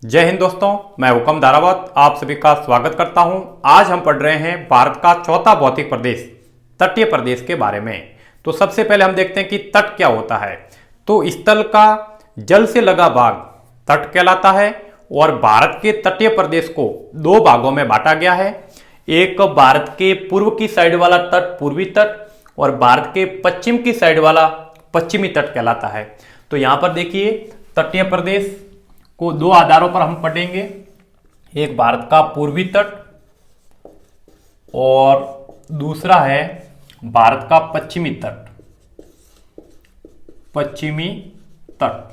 जय हिंद दोस्तों, मैं हुकम दारावत आप सभी का स्वागत करता हूं। आज हम पढ़ रहे हैं भारत का चौथा भौतिक प्रदेश तटीय प्रदेश के बारे में। तो सबसे पहले हम देखते हैं कि तट क्या होता है। तो स्थल का जल से लगा भाग तट कहलाता है और भारत के तटीय प्रदेश को दो भागों में बांटा गया है। एक भारत के पूर्व की साइड वाला तट पूर्वी तट और भारत के पश्चिम की साइड वाला पश्चिमी तट कहलाता है। तो यहां पर देखिए, तटीय प्रदेश को दो आधारों पर हम पढ़ेंगे। एक भारत का पूर्वी तट और दूसरा है भारत का पश्चिमी तट। पश्चिमी तट।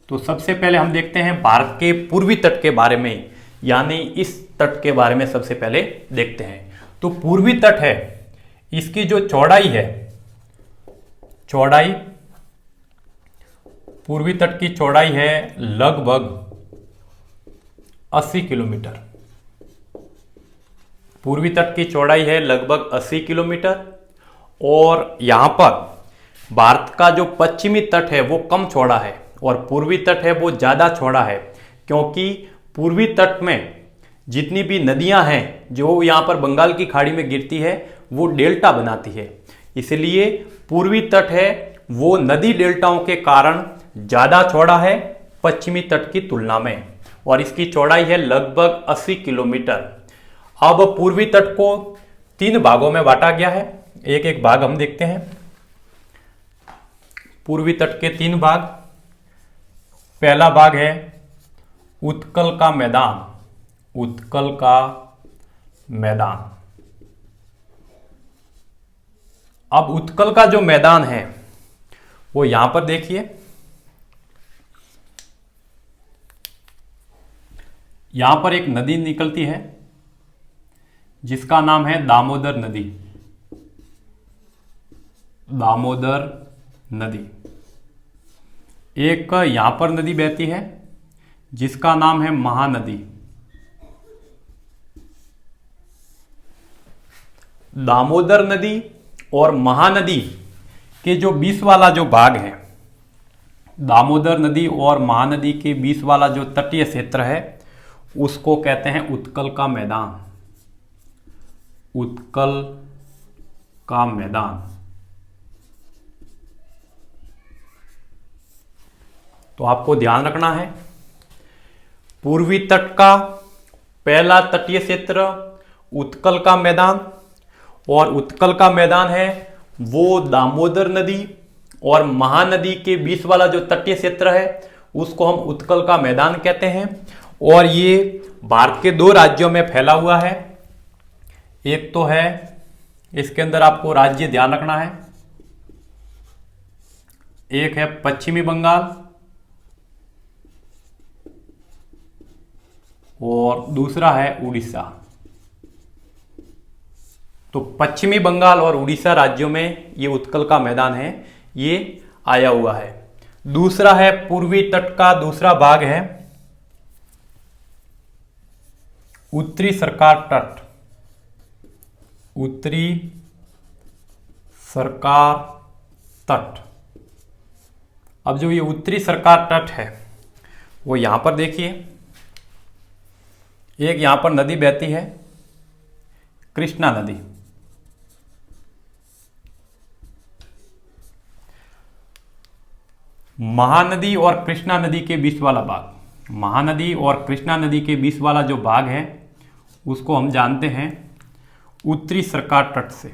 तो सबसे पहले हम देखते हैं भारत के पूर्वी तट के बारे में, यानी इस तट के बारे में सबसे पहले देखते हैं। तो पूर्वी तट है, इसकी जो चौड़ाई है, चौड़ाई पूर्वी तट की चौड़ाई है लगभग 80 किलोमीटर। पूर्वी तट की चौड़ाई है लगभग 80 किलोमीटर। और यहां पर भारत का जो पश्चिमी तट है वो कम चौड़ा है और पूर्वी तट है वो ज़्यादा चौड़ा है, क्योंकि पूर्वी तट में जितनी भी नदियां हैं जो यहां पर बंगाल की खाड़ी में गिरती है वो डेल्टा बनाती है। इसलिए पूर्वी तट है वो नदी डेल्टाओं के कारण ज़्यादा चौड़ा है पश्चिमी तट की तुलना में, और इसकी चौड़ाई है लगभग 80 किलोमीटर। अब पूर्वी तट को तीन भागों में बांटा गया है। एक एक भाग हम देखते हैं। पूर्वी तट के तीन भाग। पहला भाग है उत्कल का मैदान। उत्कल का मैदान। अब उत्कल का जो मैदान है वो यहां पर देखिए, यहां पर एक नदी निकलती है जिसका नाम है दामोदर नदी। दामोदर नदी। एक यहां पर नदी बहती है जिसका नाम है महानदी। दामोदर नदी और महानदी के जो बीच वाला जो भाग है, दामोदर नदी और महानदी के बीच वाला जो तटीय क्षेत्र है उसको कहते हैं उत्कल का मैदान। उत्कल का मैदान। तो आपको ध्यान रखना है, पूर्वी तट का पहला तटीय क्षेत्र उत्कल का मैदान, और उत्कल का मैदान है वो दामोदर नदी और महानदी के बीच वाला जो तटीय क्षेत्र है उसको हम उत्कल का मैदान कहते हैं। और ये भारत के दो राज्यों में फैला हुआ है। एक तो है, इसके अंदर आपको राज्य ध्यान रखना है, एक है पश्चिमी बंगाल और दूसरा है उड़ीसा। तो पश्चिमी बंगाल और उड़ीसा राज्यों में ये उत्कल का मैदान है, ये आया हुआ है। दूसरा है पूर्वी तट का दूसरा भाग है उत्तरी सरकार तट। उत्तरी सरकार तट। अब जो ये उत्तरी सरकार तट है वो यहां पर देखिए, एक यहां पर नदी बहती है कृष्णा नदी। महानदी और कृष्णा नदी के बीच वाला भाग, महानदी और कृष्णा नदी के बीच वाला जो भाग है उसको हम जानते हैं उत्तरी सरकार तट से।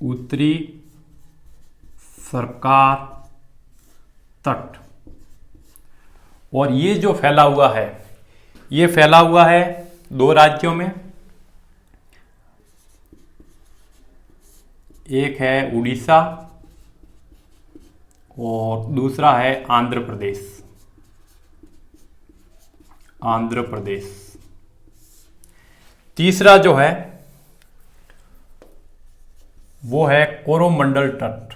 उत्तरी सरकार तट। और ये जो फैला हुआ है, ये फैला हुआ है दो राज्यों में, एक है उड़ीसा और दूसरा है आंध्र प्रदेश। आंध्र प्रदेश। तीसरा जो है वो है कोरोमंडल तट।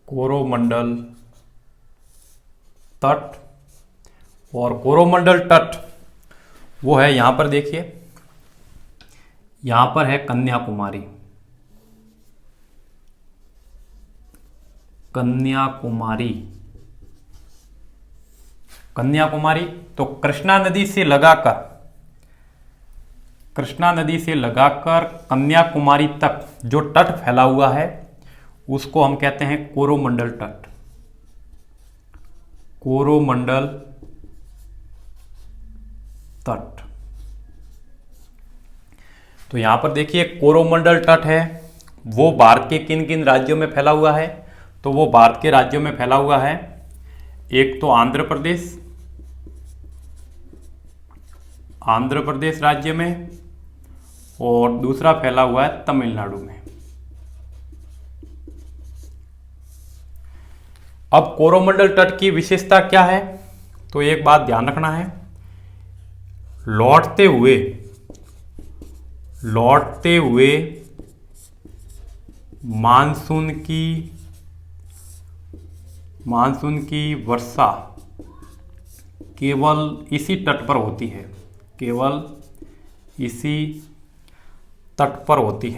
कोरोमंडल तट। और कोरोमंडल तट वो है यहां पर देखिए, यहां पर है कन्याकुमारी। कन्याकुमारी। कन्याकुमारी। तो कृष्णा नदी से लगाकर कन्याकुमारी तक जो तट फैला हुआ है उसको हम कहते हैं कोरोमंडल तट। कोरोमंडल तट। तो यहां पर देखिए कोरोमंडल तट है, वो भारत के किन किन राज्यों में फैला हुआ है? तो वो भारत के राज्यों में फैला हुआ है, एक तो आंध्र प्रदेश राज्य में, और दूसरा फैला हुआ है तमिलनाडु में। अब कोरोमंडल तट की विशेषता क्या है? तो एक बात ध्यान रखना है, लौटते हुए मानसून की वर्षा केवल इसी तट पर होती है, केवल इसी तट पर होती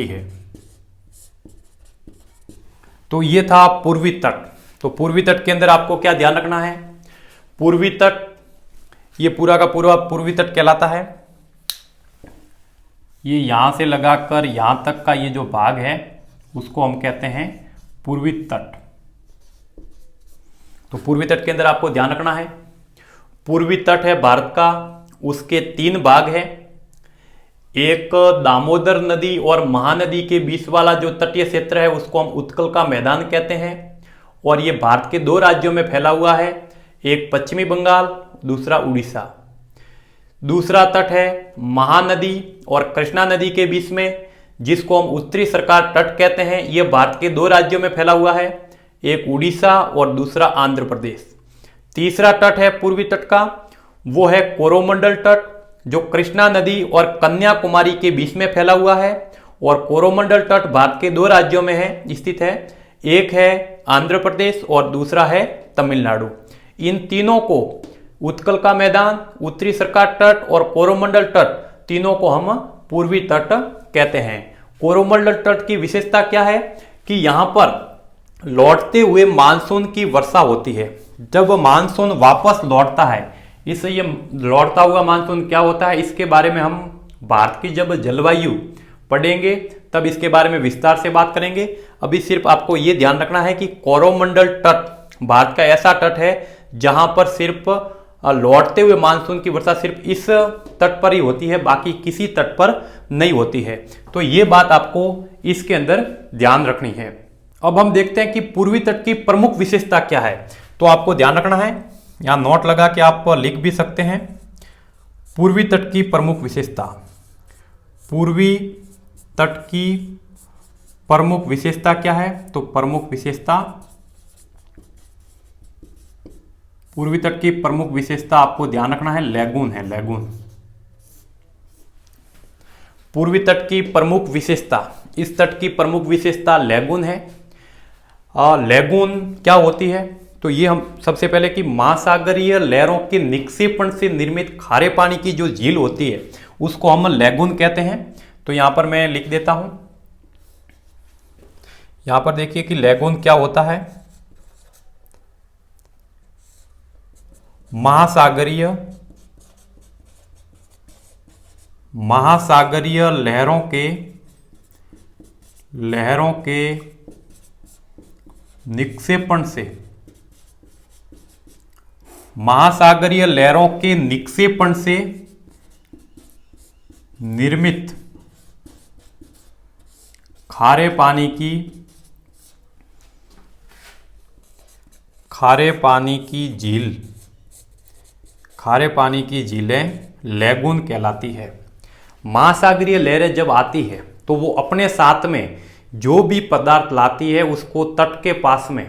है। तो ये था पूर्वी तट। तो पूर्वी तट के अंदर आपको क्या ध्यान रखना है? पूर्वी तट, ये पूरा का पूरा पूर्वी तट कहलाता है। ये यहां से लगाकर यहां तक का ये जो भाग है उसको हम कहते हैं पूर्वी तट। तो पूर्वी तट के अंदर आपको ध्यान रखना है, पूर्वी तट है भारत का, उसके 3 भाग हैं। एक दामोदर नदी और महानदी के बीच वाला जो तटीय क्षेत्र है उसको हम उत्कल का मैदान कहते हैं, और ये भारत के 2 राज्यों में फैला हुआ है, एक पश्चिमी बंगाल, दूसरा उड़ीसा। दूसरा तट है महानदी और कृष्णा नदी के बीच में, जिसको हम उत्तरी सरकार तट कहते हैं। यह भारत के 2 राज्यों में फैला हुआ है, एक उड़ीसा और दूसरा आंध्र प्रदेश। तीसरा तट है पूर्वी तट का, वो है कोरोमंडल तट, जो कृष्णा नदी और कन्याकुमारी के बीच में फैला हुआ है। और कोरोमंडल तट भारत के 2 राज्यों में है स्थित है, एक है आंध्र प्रदेश और दूसरा है तमिलनाडु। इन तीनों को उत्कल का मैदान, उत्तरी सरकार तट और कोरोमंडल तट, तीनों को हम पूर्वी तट कहते हैं। कोरोमंडल तट की विशेषता क्या है कि यहां पर लौटते हुए मानसून की वर्षा होती है। जब मानसून वापस लौटता है, इससे ये लौटता हुआ मानसून क्या होता है, इसके बारे में हम भारत की जब जलवायु पढ़ेंगे तब इसके बारे में विस्तार से बात करेंगे। अभी सिर्फ आपको ये ध्यान रखना है कि कोरोमंडल तट भारत का ऐसा तट है जहां पर सिर्फ लौटते हुए मानसून की वर्षा सिर्फ इस तट पर ही होती है, बाकी किसी तट पर नहीं होती है। तो ये बात आपको इसके अंदर ध्यान रखनी है। अब हम देखते हैं कि पूर्वी तट की प्रमुख विशेषता क्या है। तो आपको ध्यान रखना है, यहां नोट लगा के आप लिख भी सकते हैं। पूर्वी तट की प्रमुख विशेषता, पूर्वी तट की प्रमुख विशेषता क्या है? तो प्रमुख विशेषता, पूर्वी तट की प्रमुख विशेषता आपको ध्यान रखना है, लैगून है, लैगून। पूर्वी तट की प्रमुख विशेषता, इस तट की प्रमुख विशेषता लैगून है। लैगून क्या होती है? तो ये हम सबसे पहले कि महासागरीय लहरों के निक्षेपण से निर्मित खारे पानी की जो झील होती है उसको हम लैगून कहते हैं। तो यहां पर मैं लिख देता हूं, यहां पर देखिए कि लैगून क्या होता है। महासागरीय लहरों के निक्षेपण से, महासागरीय लहरों के निक्षेपण से निर्मित खारे पानी की झीलें लैगून कहलाती है। महासागरीय लहरें जब आती है तो वो अपने साथ में जो भी पदार्थ लाती है उसको तट के पास में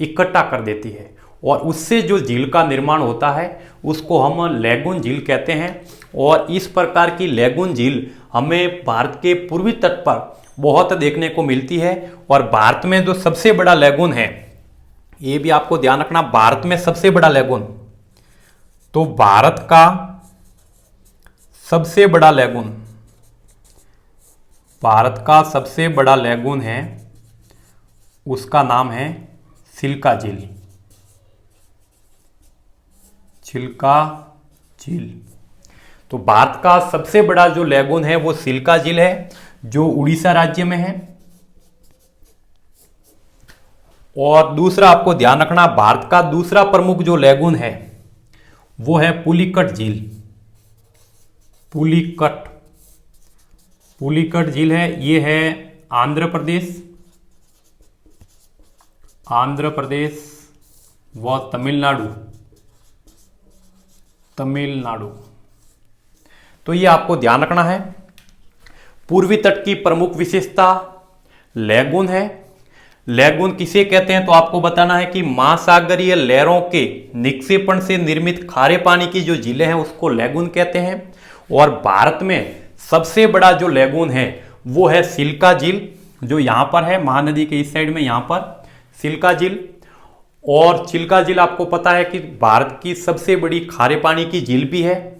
इकट्ठा कर देती है, और उससे जो झील का निर्माण होता है उसको हम लैगून झील कहते हैं। और इस प्रकार की लैगून झील हमें भारत के पूर्वी तट पर बहुत देखने को मिलती है। और भारत में जो सबसे बड़ा लैगून है, ये भी आपको ध्यान रखना, भारत में सबसे बड़ा लैगून, तो भारत का सबसे बड़ा लैगून है, उसका नाम है सिल्का झील। चिल्का झील। तो भारत का सबसे बड़ा जो लैगून है वो चिल्का झील है, जो उड़ीसा राज्य में है। और दूसरा आपको ध्यान रखना, भारत का दूसरा प्रमुख जो लैगून है वो है पुलिकट झील। पुलिकट झील है, ये है आंध्र प्रदेश व तमिलनाडु। तो ये आपको ध्यान रखना है। पूर्वी तट की प्रमुख विशेषता लैगून है। लैगून किसे कहते हैं तो आपको बताना है कि महासागरीय लहरों के निक्षेपण से निर्मित खारे पानी की जो झीलें हैं उसको लैगून कहते हैं। और भारत में सबसे बड़ा जो लैगून है वो है चिल्का झील, जो यहाँ पर है महानदी के इस साइड में, यहाँ पर चिल्का झील। और चिल्का झील आपको पता है कि भारत की सबसे बड़ी खारे पानी की झील भी है।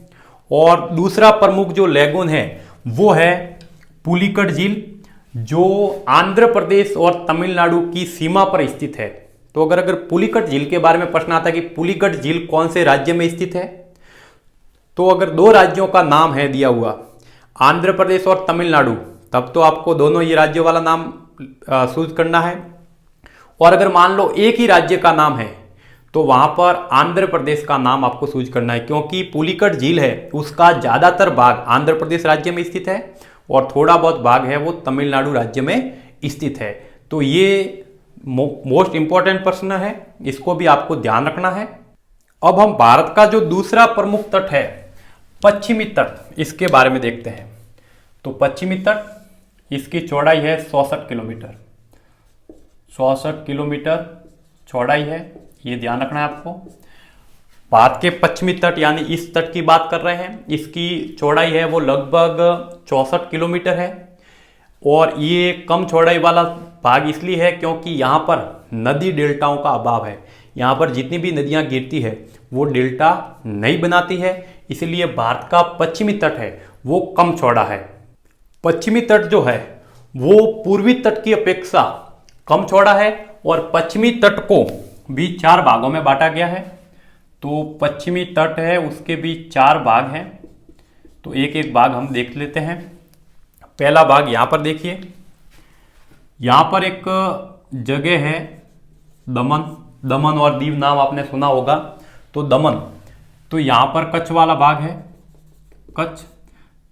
और दूसरा प्रमुख जो लैगून है वो है पुलिकट झील, जो आंध्र प्रदेश और तमिलनाडु की सीमा पर स्थित है। तो अगर पुलिकट झील के बारे में प्रश्न आता है कि पुलिकट झील कौन से राज्य में स्थित है, तो अगर दो राज्यों का नाम है दिया हुआ, आंध्र प्रदेश और तमिलनाडु, तब तो आपको दोनों ये राज्यों वाला नाम चूज करना है। और अगर मान लो एक ही राज्य का नाम है तो वहां पर आंध्र प्रदेश का नाम आपको चूज करना है, क्योंकि पुलिकट झील है उसका ज्यादातर भाग आंध्र प्रदेश राज्य में स्थित है और थोड़ा बहुत भाग है वो तमिलनाडु राज्य में स्थित है। तो ये मोस्ट इंपॉर्टेंट प्रश्न है, इसको भी आपको ध्यान रखना है। अब हम भारत का जो दूसरा प्रमुख तट है पश्चिमी तट, इसके बारे में देखते हैं। तो पश्चिमी तट, इसकी चौड़ाई है 64 किलोमीटर। 64 किलोमीटर चौड़ाई है, ये ध्यान रखना है आपको। भारत के पश्चिमी तट यानी इस तट की बात कर रहे हैं, इसकी चौड़ाई है वो लगभग 64 किलोमीटर है। और ये कम चौड़ाई वाला भाग इसलिए है क्योंकि यहाँ पर नदी डेल्टाओं का अभाव है। यहाँ पर जितनी भी नदियाँ गिरती है वो डेल्टा नहीं बनाती है, इसलिए भारत का पश्चिमी तट है वो कम चौड़ा है। पश्चिमी तट जो है वो पूर्वी तट की अपेक्षा कम चौड़ा है और पश्चिमी तट को भी 4 भागों में बांटा गया है। तो पश्चिमी तट है उसके भी 4 भाग हैं, तो एक एक भाग हम देख लेते हैं। पहला भाग यहाँ पर देखिए, यहाँ पर एक जगह है दमन और दीव, नाम आपने सुना होगा। तो दमन, तो यहाँ पर कच्छ वाला भाग है, कच्छ।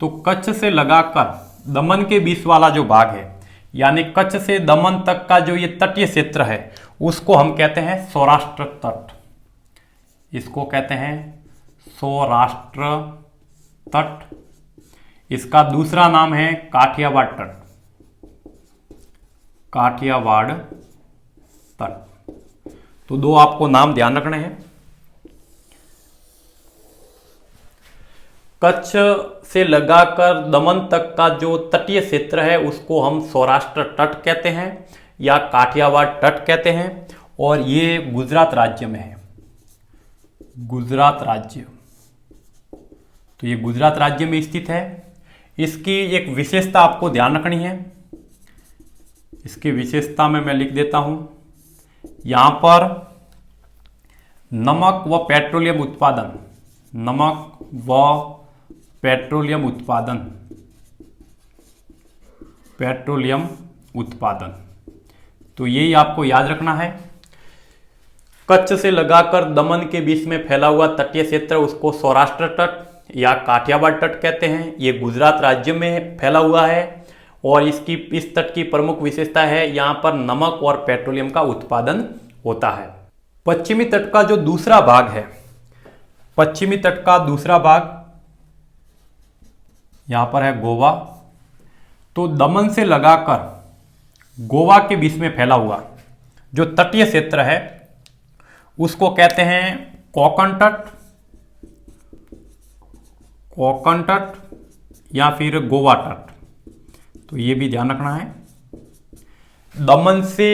तो कच्छ से लगाकर दमन के बीच वाला जो भाग है, यानी कच्छ से दमन तक का जो ये तटीय क्षेत्र है उसको हम कहते हैं सौराष्ट्र तट। इसको कहते हैं सौराष्ट्र तट। इसका दूसरा नाम है काठियावाड़ तट। काठियावाड़ तट। तो 2 आपको नाम ध्यान रखने हैं। कच्छ से लगाकर दमन तक का जो तटीय क्षेत्र है उसको हम सौराष्ट्र तट कहते हैं या काठियावाड़ तट कहते हैं। और ये गुजरात राज्य में है, गुजरात राज्य। तो ये गुजरात राज्य में स्थित है। इसकी एक विशेषता आपको ध्यान रखनी है। इसकी विशेषता में मैं लिख देता हूं, यहां पर नमक व पेट्रोलियम उत्पादन, नमक व पेट्रोलियम उत्पादन, तो यही आपको याद रखना है। कच्छ से लगाकर दमन के बीच में फैला हुआ तटीय क्षेत्र उसको सौराष्ट्र तट या काठियावाड़ तट कहते हैं। ये गुजरात राज्य में फैला हुआ है और इस तट की प्रमुख विशेषता है यहाँ पर नमक और पेट्रोलियम का उत्पादन होता है। पश्चिमी तट का जो दूसरा भाग है, पश्चिमी तट का दूसरा भाग यहाँ पर है गोवा। तो दमन से लगाकर गोवा के बीच में फैला हुआ जो तटीय क्षेत्र है उसको कहते हैं कोंकण तट, कोंकण तट या फिर गोवा तट। तो ये भी ध्यान रखना है। दमन से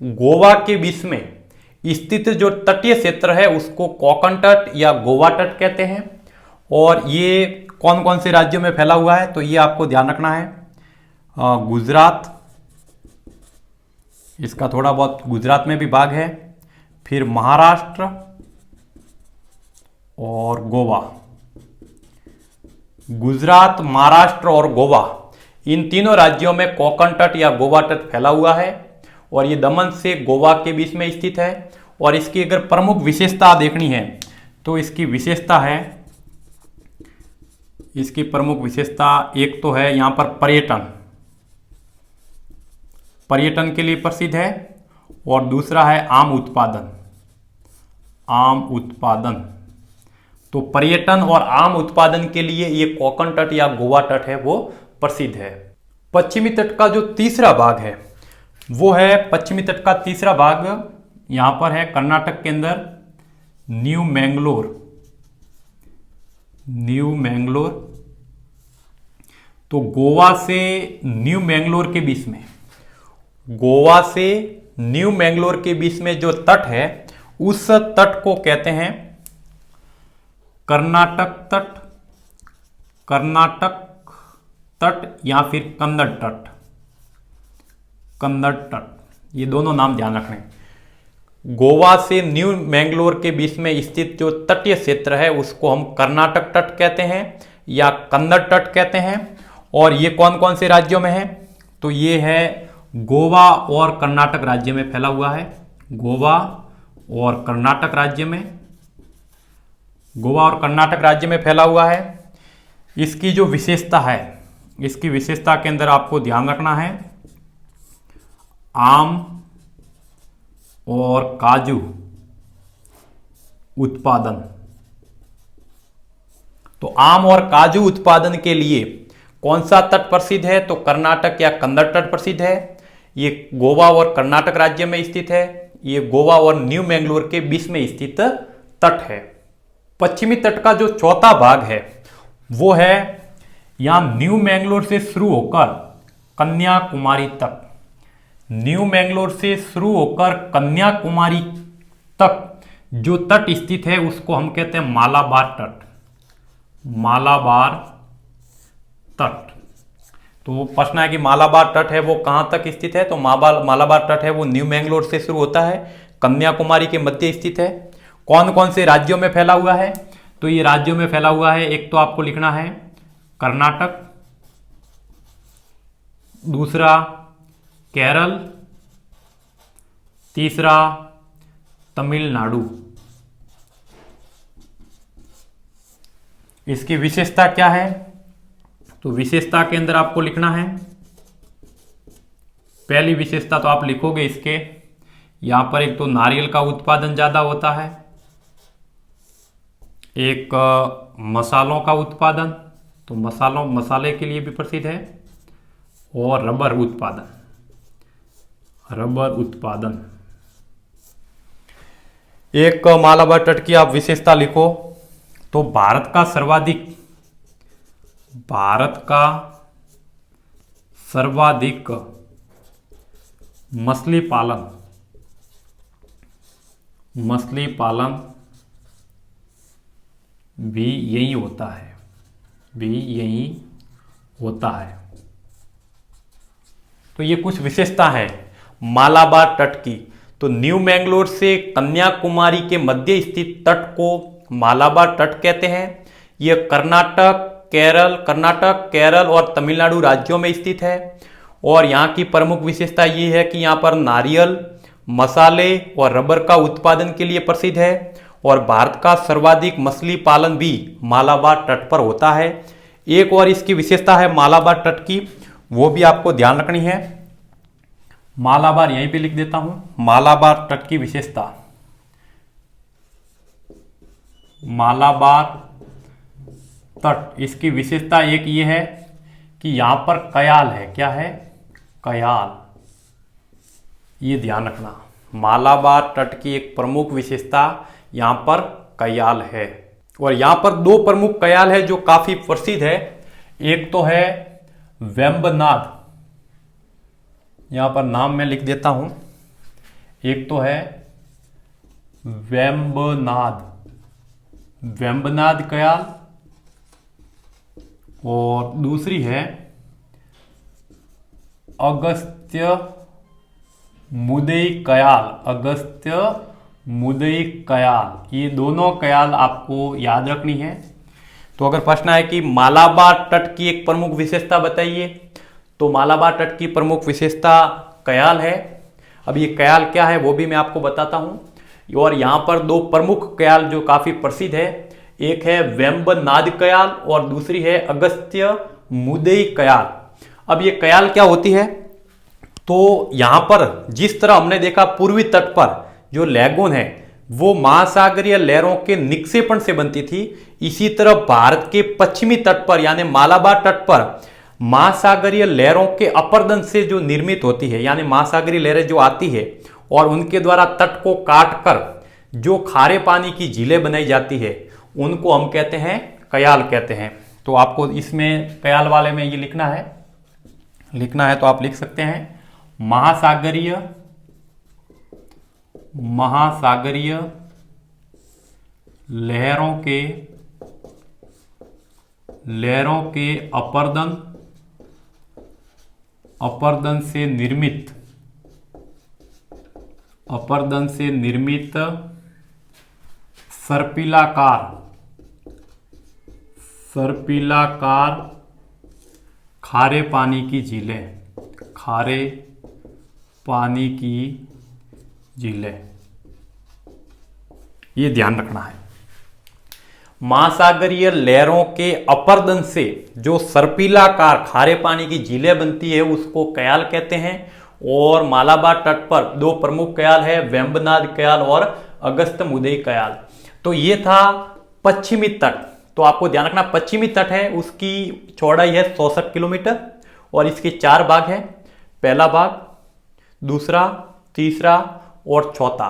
गोवा के बीच में स्थित जो तटीय क्षेत्र है उसको कोंकण तट या गोवा तट कहते हैं। और ये कौन कौन से राज्यों में फैला हुआ है तो ये आपको ध्यान रखना है। गुजरात, इसका थोड़ा बहुत गुजरात में भी भाग है, फिर महाराष्ट्र, और गोवा। गुजरात, महाराष्ट्र और गोवा, इन तीनों राज्यों में कोंकण तट या गोवा तट फैला हुआ है और ये दमन से गोवा के बीच में स्थित है। और इसकी अगर प्रमुख विशेषता देखनी है तो इसकी विशेषता है, इसकी प्रमुख विशेषता एक तो है यहाँ पर पर्यटन, पर्यटन के लिए प्रसिद्ध है, और दूसरा है आम उत्पादन, आम उत्पादन। तो पर्यटन और आम उत्पादन के लिए ये कोंकण तट या गोवा तट है वो प्रसिद्ध है। पश्चिमी तट का जो तीसरा भाग है वो है, पश्चिमी तट का तीसरा भाग यहां पर है कर्नाटक के अंदर न्यू मैंगलोर, न्यू मैंगलोर। तो गोवा से न्यू मैंगलोर के बीच में, गोवा से न्यू मैंगलोर के बीच में जो तट है उस तट को कहते हैं कर्नाटक तट, कर्नाटक तट या फिर कन्नड़ तट, कन्नड़ तट, ये दोनों नाम ध्यान रखने। गोवा से न्यू मैंगलोर के बीच में स्थित जो तटीय क्षेत्र है उसको हम कर्नाटक तट कहते हैं या कन्नड़ तट कहते हैं। और ये कौन कौन से राज्यों में है, तो ये है गोवा और कर्नाटक राज्य में फैला हुआ है, गोवा और कर्नाटक राज्य में, गोवा और कर्नाटक राज्य में फैला हुआ है। इसकी जो विशेषता है, इसकी विशेषता के अंदर आपको ध्यान रखना है आम और काजू उत्पादन। तो आम और काजू उत्पादन के लिए कौन सा तट प्रसिद्ध है, तो कर्नाटक या कन्नड़ तट प्रसिद्ध है। ये गोवा और कर्नाटक राज्य में स्थित है, ये गोवा और न्यू मैंगलोर के बीच में स्थित तट है। पश्चिमी तट का जो चौथा भाग है वो है यहां न्यू मैंगलोर से शुरू होकर कन्याकुमारी तक, न्यू मैंगलोर से शुरू होकर कन्याकुमारी तक जो तट स्थित है उसको हम कहते हैं मालाबार तट, मालाबार तट। तो प्रश्न है कि मालाबार तट है वो कहां तक स्थित है, तो मालाबार तट है वो न्यू मैंगलोर से शुरू होता है, कन्याकुमारी के मध्य स्थित है। कौन कौन से राज्यों में फैला हुआ है, तो ये राज्यों में फैला हुआ है, एक तो आपको लिखना है कर्नाटक, दूसरा केरल, तीसरा तमिलनाडु। इसकी विशेषता क्या है, तो विशेषता के अंदर आपको लिखना है, पहली विशेषता तो आप लिखोगे इसके, यहां पर एक तो नारियल का उत्पादन ज्यादा होता है, एक मसालों का उत्पादन, तो मसाले के लिए भी प्रसिद्ध है, और रबर उत्पादन, रबर उत्पादन। एक मालाबार तट की आप विशेषता लिखो, तो भारत का सर्वाधिक मछली पालन भी यही होता है, तो ये कुछ विशेषता है मालाबार तट की। तो न्यू मैंगलोर से कन्याकुमारी के मध्य स्थित तट को मालाबार तट कहते हैं। यह कर्नाटक, केरल और तमिलनाडु राज्यों में स्थित है। और यहाँ की प्रमुख विशेषता ये है कि यहाँ पर नारियल, मसाले और रबर का उत्पादन के लिए प्रसिद्ध है, और भारत का सर्वाधिक मछली पालन भी मालाबार तट पर होता है। एक और इसकी विशेषता है मालाबार तट की, वो भी आपको ध्यान रखनी है। मालाबार यहीं पे लिख देता हूं, मालाबार तट की विशेषता, मालाबार तट, इसकी विशेषता एक ये है कि यहां पर कयाल है, क्या है, कयाल, ये ध्यान रखना। मालाबार तट की एक प्रमुख विशेषता यहां पर कयाल है, और यहां पर दो प्रमुख कयाल है जो काफी प्रसिद्ध है। एक तो है वेम्बनाद, यहां पर नाम मैं लिख देता हूं, एक तो है वेम्बनाद कयाल, और दूसरी है अगस्त्य मुदई कयाल, अगस्त्य मुदई कयाल, ये दोनों कयाल आपको याद रखनी है। तो अगर प्रश्न है कि मालाबार तट की एक प्रमुख विशेषता बताइए, तो मालाबार तट की प्रमुख विशेषता कयाल है। अब ये कयाल क्या है वो भी मैं आपको बताता हूं। और यहां पर दो प्रमुख कयाल जो काफी प्रसिद्ध है, एक है वेम्बनाद कयाल और दूसरी है अगस्त्य मुदई कयाल। अब ये कयाल क्या होती है, तो यहां पर जिस तरह हमने देखा पूर्वी तट पर जो लैगून है वो महासागरीय लहरों के निक्षेपण से बनती थी, इसी तरह भारत के पश्चिमी तट पर यानी मालाबार तट पर महासागरीय लहरों के अपरदन से जो निर्मित होती है, यानी महासागरीय लहरें जो आती है और उनके द्वारा तट को काटकर जो खारे पानी की झीलें बनाई जाती है उनको हम कहते हैं कयाल कहते हैं। तो आपको इसमें कयाल वाले में ये लिखना है तो आप लिख सकते हैं महासागरीय लहरों के अपरदन से निर्मित सर्पिलाकार खारे पानी की झीलें, ये ध्यान रखना है। महासागरीय लहरों के अपरदन से जो सर्पिलाकार खारे पानी की झीलें बनती है उसको कयाल कहते हैं। और मालाबार तट पर दो प्रमुख कयाल है, वेम्बनाद कयाल और अगस्त्य मुदई कयाल। तो ये था पश्चिमी तट। तो आपको ध्यान रखना पश्चिमी तट है उसकी चौड़ाई है 64 किलोमीटर और इसके 4 भाग हैं, पहला भाग, दूसरा, तीसरा और चौथा।